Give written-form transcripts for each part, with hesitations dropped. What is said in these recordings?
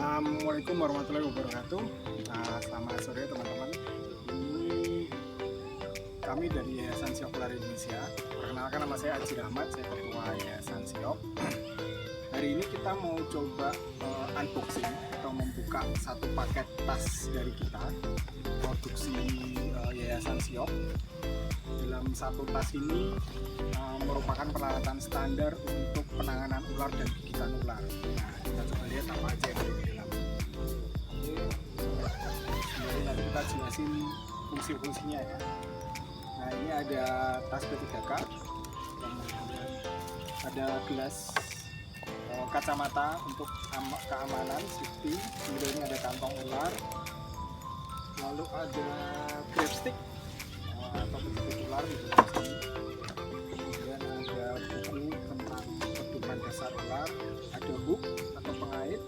Assalamualaikum warahmatullahi wabarakatuh. Selamat sore teman-teman. Ini kami dari Yayasan Siok Ular Indonesia. Perkenalkan, nama saya Haji Rahmat, saya ketua Yayasan Siok. Hari ini kita mau coba unboxing atau membuka satu paket tas dari kita, produksi Yayasan Siok. Dalam satu tas ini merupakan peralatan standar untuk penanganan ular dan gigitan ular. Nah, kita coba lihat apa aja yang ada di dalam. Oke, nanti kita jelasin fungsi-fungsinya ya. Nah, ini ada tas P3K, kemudian ada gelas kacamata untuk keamanan, safety, kemudian ini ada kantong ular, lalu ada grab stick atau penjepit ular di dalam sini. Kemudian ada buku tentang pedoman dasar ular, ada hook atau pengait.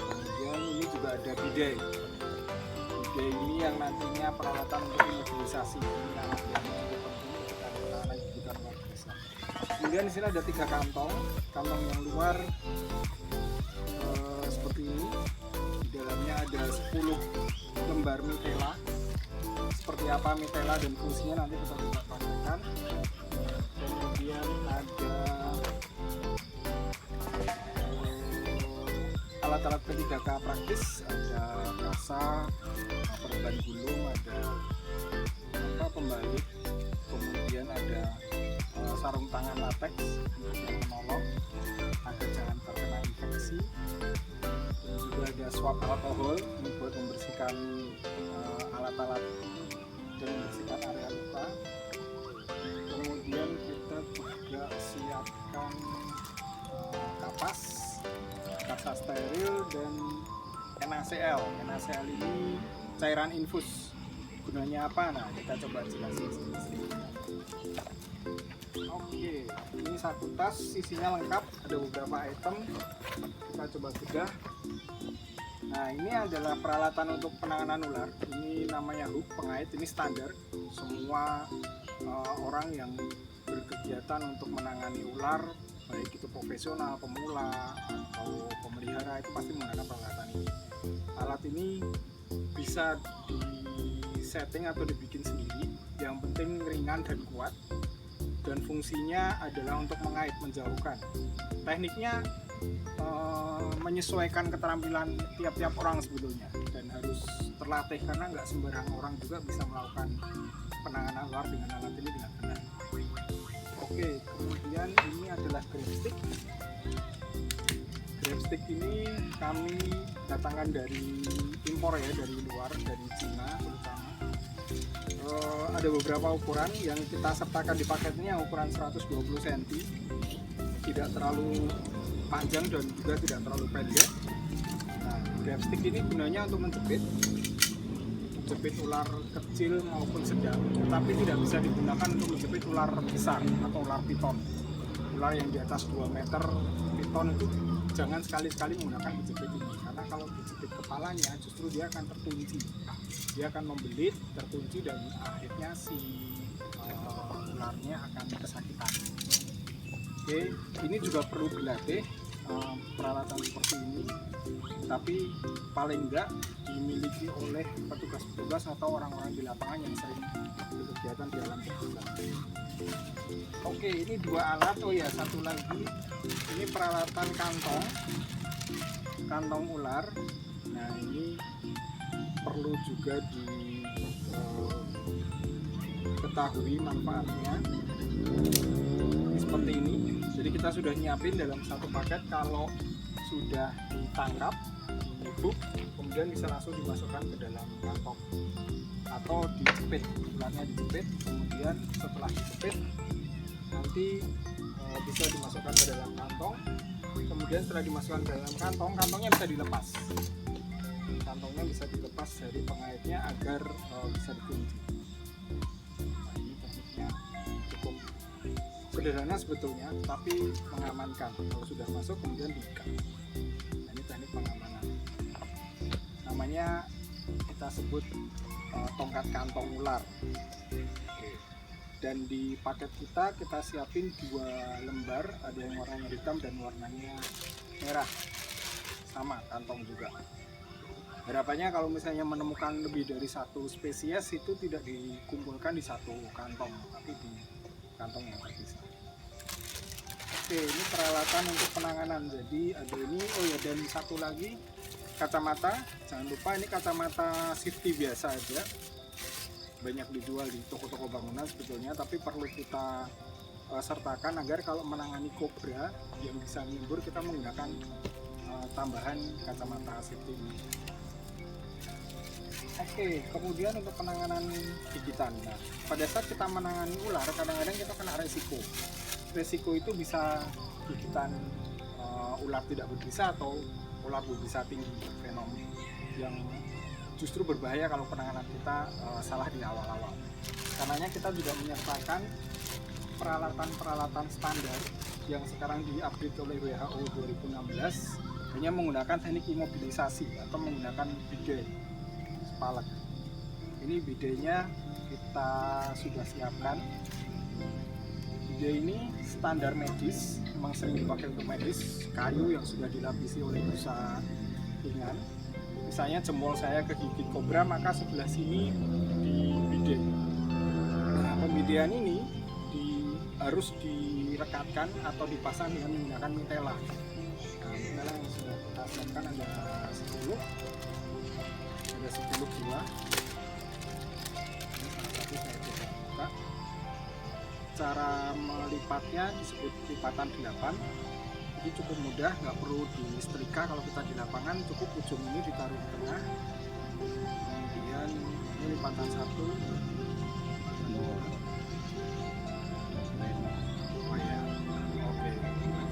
Kemudian ini juga ada bidet. Bidet ini yang nantinya peralatan untuk imobilisasi. Ini alat yang penting untuk penanganan gigitan ular biasa. Kemudian di sini ada 3 kantong. Kantong yang luar seperti ini. Di dalamnya ada 10 lembar mitela. Seperti apa mitela dan fungsinya nanti kita coba praktekkan. Kemudian ada alat-alat P3K praktis, ada kasa, perban gulung, ada pembalik, kemudian ada sarung tangan latex untuk yang menolong agar jangan terkena infeksi, dan juga ada swab alkohol ini buat membersihkan alat-alat dan membersihkan area luka. Kemudian kita juga siapkan kapas, kasa steril, dan NaCl. NaCl ini cairan infus. Gunanya apa? Nah, kita coba jelasin sedikit. Oke, ini satu tas, isinya lengkap, ada beberapa item. Kita coba bedah. Nah, ini adalah peralatan untuk penanganan ular. Ini namanya hook, pengait, ini standar. Semua orang yang berkegiatan untuk menangani ular, baik itu profesional, pemula, atau pemelihara, itu pasti menggunakan peralatan ini. Alat ini bisa di-setting atau dibikin sendiri. Yang penting ringan dan kuat. Dan fungsinya adalah untuk mengait, menjauhkan. Tekniknya menyesuaikan keterampilan tiap-tiap orang sebetulnya, dan harus terlatih karena nggak sembarang orang juga bisa melakukan penanganan ular dengan alat ini dengan benar. Oke, kemudian ini adalah grab stick. Grab stick ini kami datangkan dari impor ya, dari luar, dari Cina terutama. Ada beberapa ukuran yang kita sertakan di paketnya, ukuran 120 cm, tidak terlalu panjang dan juga tidak terlalu pendek. Nah, grab stick ini gunanya untuk menjepit ular kecil maupun sedang, tetapi tidak bisa digunakan untuk menjepit ular besar atau ular piton. Ular yang di atas 2 meter piton itu jangan sekali-sekali menggunakan dijepit ini, karena kalau dijepit kepalanya justru dia akan terkunci, dia akan membelit, terkunci, dan akhirnya si ularnya akan kesakitan. Oke, ini juga perlu dilatih peralatan seperti ini, tapi paling enggak dimiliki oleh petugas-petugas atau orang-orang di lapangan yang sering berkegiatan di alam terbuka. Oke, ini 2 alat. Oh ya, satu lagi, ini peralatan kantong ular. Nah, ini perlu juga diketahui manfaatnya. Ini seperti ini. Jadi kita sudah nyiapin dalam satu paket. Kalau sudah ditangkap, dibuk, kemudian bisa langsung dimasukkan ke dalam kantong atau dijepit, ularnya dijepit. Kemudian setelah dijepit nanti bisa dimasukkan ke dalam kantong. Kemudian setelah dimasukkan ke dalam kantong, kantongnya bisa dilepas. Kantongnya bisa dilepas dari pengaitnya agar bisa dikunci. Nah, ini tekniknya cukup sederhana sebetulnya, tapi mengamankan. Kalau sudah masuk kemudian diikat. Nah, ini teknik pengamanan. Namanya kita sebut tongkat kantong ular. Oke. Dan di paket kita siapin 2 lembar, ada yang warnanya hitam dan warnanya merah. sama kantong juga. Harapannya kalau misalnya menemukan lebih dari satu spesies itu tidak dikumpulkan di satu kantong, tapi di kantong yang terpisah. Oke, ini peralatan untuk penanganan. Jadi ada ini, oh ya, dan satu lagi kacamata. Jangan lupa ini kacamata safety biasa aja. Banyak dijual di toko-toko bangunan sebetulnya, tapi perlu kita sertakan agar kalau menangani kobra yang bisa nyembur kita menggunakan tambahan kacamata safety ini. Oke, kemudian untuk penanganan gigitan. Nah, pada saat kita menangani ular, kadang-kadang kita kena resiko. Resiko itu bisa gigitan ular tidak berbisa atau ular berbisa tinggi, fenom yang justru berbahaya kalau penanganan kita salah di awal-awal. Karenanya kita juga menyertakan peralatan-peralatan standar yang sekarang di-update oleh WHO 2016 hanya menggunakan teknik imobilisasi atau menggunakan bidet sepalet. Ini bidenya kita sudah siapkan. Bidet ini standar medis, memang sering dipakai untuk medis, kayu yang sudah dilapisi oleh busa ringan. Misalnya jempol saya kegigit kobra, maka sebelah sini di bidet. Nah, pembidean ini harus direkatkan atau dipasang dengan menggunakan mitela. Nah, mitela yang sudah kita siapkan ada 10 buah. Ini salah satu saya coba buka. Cara melipatnya disebut lipatan 8. Jadi cukup mudah, nggak perlu disetrika. Kalau kita di lapangan cukup ujung ini ditaruh di tengah, kemudian ini lipatan 1,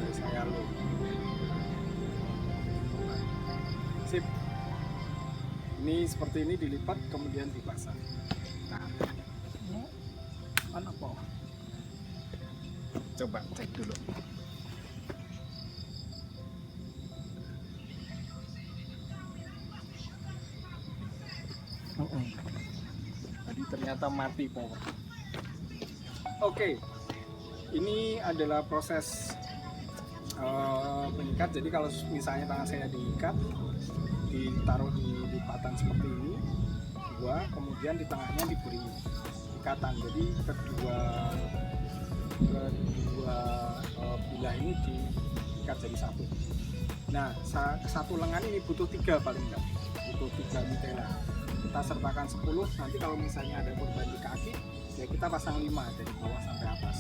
dari saya lo sip. Ini seperti ini dilipat kemudian dipasang. Nah, mana po? Coba cek dulu. Tadi ternyata mati power. Oke, ini adalah proses mengikat. Jadi kalau misalnya tangan saya diikat, ditaruh di lipatan seperti ini, dua, kemudian di tengahnya diberi ikatan. Jadi kedua bilah ini diikat jadi satu. Nah, satu lengan ini butuh 3 paling enggak, butuh 3 mitela. Kita sertakan 10. Nanti kalau misalnya ada korban di kaki, ya kita pasang 5 dari bawah sampai atas.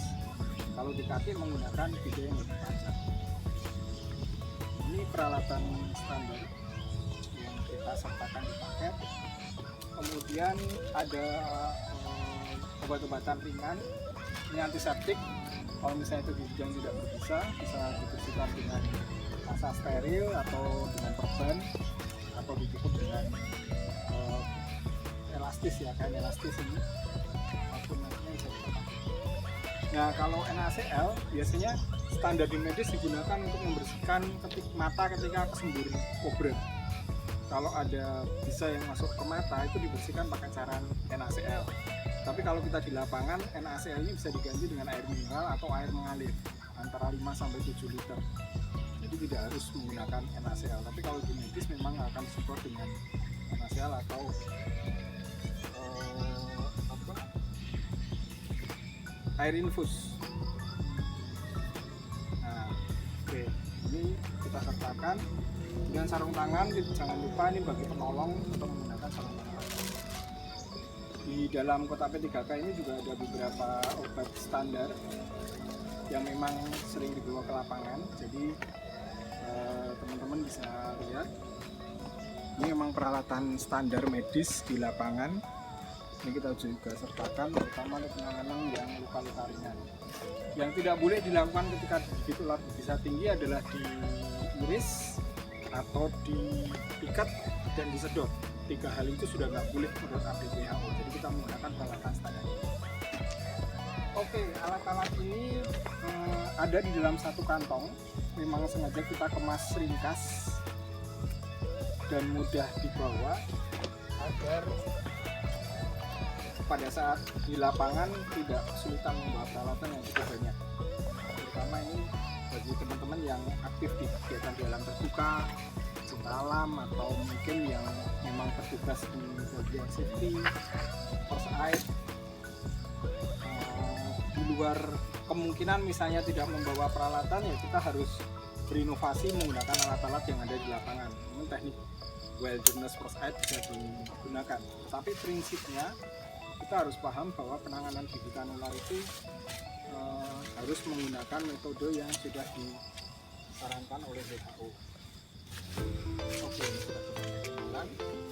Kalau di kaki menggunakan bidet yang lebih panjang. Ini peralatan standar yang kita sertakan di paket. Kemudian ada obat-obatan ringan. Ini antiseptik. Kalau misalnya itu gigi yang tidak berbisa, bisa dibersihkan dengan pasta steril atau dengan perban, atau ditutup dengan elastis, ya, kain elastis ini. Nah, kalau NaCl biasanya standar di medis digunakan untuk membersihkan mata ketika kesembur kobra. Kalau ada bisa yang masuk ke mata itu dibersihkan pakai cairan NaCl. Tapi kalau kita di lapangan, NaCl ini bisa diganti dengan air mineral atau air mengalir antara 5-7 liter. Jadi tidak harus menggunakan NaCl. Tapi kalau di medis memang akan support dengan NaCl atau air infus. Nah, oke, ini kita sertakan dengan sarung tangan. Jangan lupa ini bagi penolong untuk menggunakan sarung tangan. Di dalam kotak P3K ini juga ada beberapa obat standar yang memang sering dibawa ke lapangan. Jadi teman-teman bisa lihat, ini memang peralatan standar medis di lapangan. Ini kita juga sertakan terutama untuk penanganan yang luka-luka ringan. Yang tidak boleh dilakukan ketika digigit ular berbisa tinggi adalah diiris atau diikat dan disedot. 3 hal itu sudah nggak boleh menurut update WHO. Jadi kita menggunakan peralatan standar. Oke, alat-alat ini ada di dalam satu kantong. Memang sengaja kita kemas ringkas dan mudah dibawa agar pada saat di lapangan tidak kesulitan membawa peralatan yang cukup banyak. Terutama ini bagi teman-teman yang aktif di kegiatan di alam terbuka, cinta alam, atau mungkin yang memang bertugas di bagian safety, first aid, di luar kemungkinan misalnya tidak membawa peralatan, ya kita harus berinovasi menggunakan alat-alat yang ada di lapangan. Namun teknik wilderness first aid bisa digunakan, tapi prinsipnya kita harus paham bahwa penanganan gigitan ular itu harus menggunakan metode yang sudah disarankan oleh WHO. Oke, kita ulang.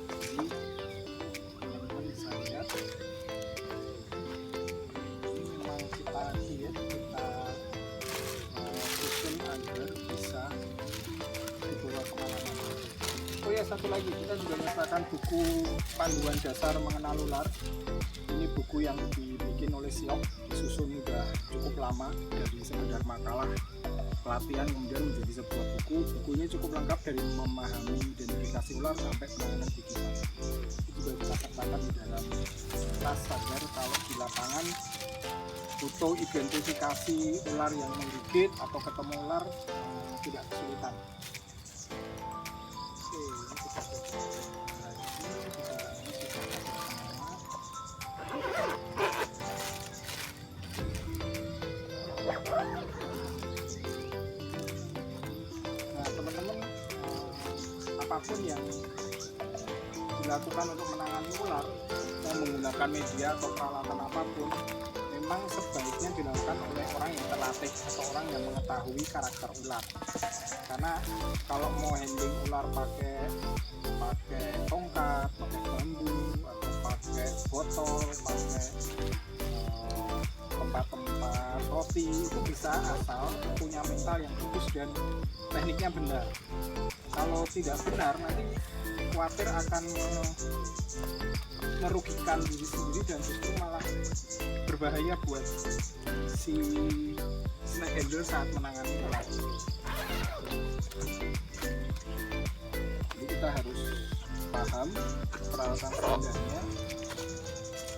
Jadi teman-teman bisa lihat ini memang kita diet, kita susun agar bisa dibawa kemana-mana. Oh ya, satu lagi, kita juga menyertakan buku panduan dasar mengenal ular. Ini buku yang dibikin oleh Siok, disusun sudah cukup lama, dari sekedar makalah pelatihan kemudian menjadi sebuah buku. Bukunya cukup lengkap dari memahami identifikasi ular sampai penanganan gigitan. Itu juga kita sertakan di dalam tas agar kalau di lapangan butuh identifikasi ular yang menggigit atau ketemu ular tidak kesulitan. Oke, ini kita apapun yang dilakukan untuk menangani ular, mau menggunakan media atau peralatan apapun, memang sebaiknya dilakukan oleh orang yang terlatih atau orang yang mengetahui karakter ular. Karena kalau mau handling ular pakai tongkat, pakai bambu, atau pakai botol, pakai tempat-tempat roti, itu bisa asal punya mental yang bagus dan tekniknya benar. Kalau tidak benar, nanti khawatir akan merugikan diri sendiri dan justru malah berbahaya buat si snake handler saat menangani ular. Jadi kita harus paham peralatan standarnya,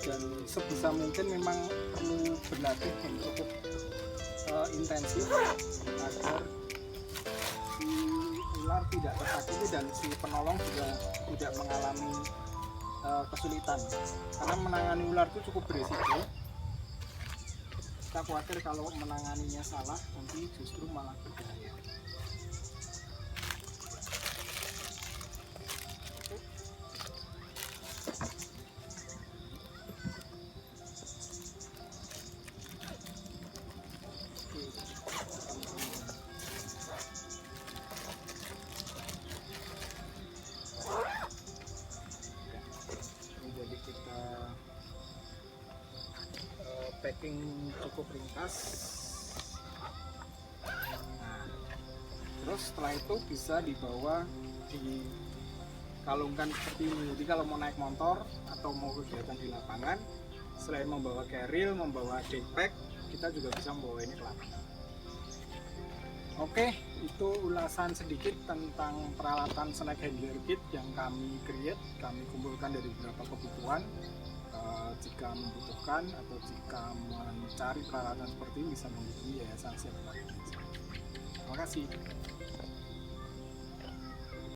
dan sebisa mungkin memang perlu berlatih yang cukup intensif agar si ular tidak tersakiti dan si penolong juga tidak mengalami kesulitan. Karena menangani ular itu cukup berisiko. Kita khawatir kalau menanganinya salah nanti justru malah berbahaya. Packing cukup ringkas. Nah, terus setelah itu bisa dibawa, dikalungkan seperti ini. Jadi kalau mau naik motor atau mau kegiatan di lapangan, selain membawa carrier, membawa backpack, kita juga bisa membawa ini ke lapangan. Oke, itu ulasan sedikit tentang peralatan snake handler kit yang kami create, kami kumpulkan dari beberapa kebutuhan. Jika membutuhkan atau jika mencari peralatan seperti ini bisa menghubungi Yayasan Siap Ular Indonesia. Terima kasih.